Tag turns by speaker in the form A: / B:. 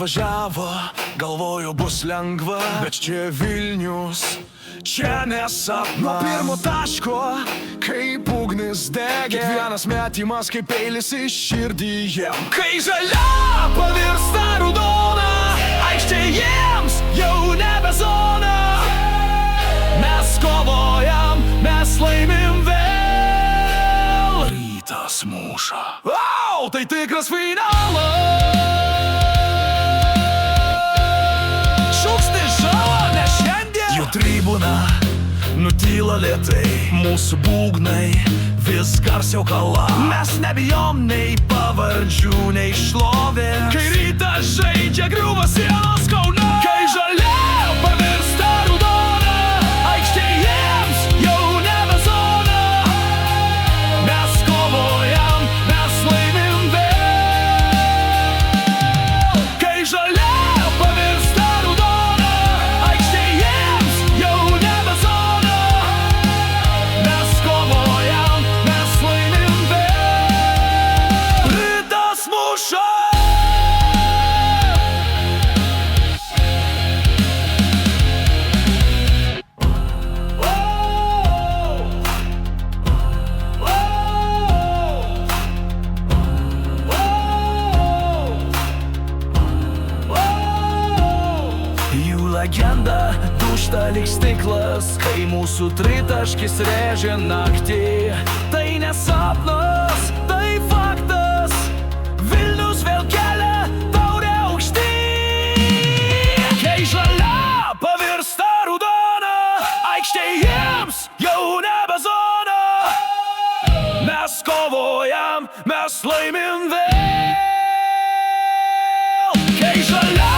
A: atvažiavo, galvoju bus lengva, bet čia Vilnius, čia nesapna. Nuo pirmo taško, kaip ugnis degė, kiekvienas metimas kaip peilis iš širdį jiem. Kai žalia pavirsta raudona, aikštė jiems jau nebe zona. Mes kovojam, mes laimim vėl. Rytas muša. Au, tai tikras finalas. Šūksnis žala, ne šiandien. Jų tribūna nutyla lėtai, mūsų būgnai vis garsiau kala. Mes nebijom nei pavardžių, nei šlovė. Kai Rytas žaidžia, griūva sienos Kaune. Kai žalia pavirsta raudona, aikštė jiems jau nebe zona. Mes kovojam, mes laimim vėl. Kai žalia pavirsta raudona, aikštė jiems jau nebe zona. Mes kovojam, mes laimim vėl. Rytas muša. Legenda dūžta lyg stiklas, kai mūsų tritaškis rėžia naktį. Tai ne sapnas, tai faktas. Vilnius vėl kelia taurę aukštyn. Kai žalia pavirsta raudona, aikštė jiems jau nebe zona. Mes kovojam, mes laimim vėl. Kai žalia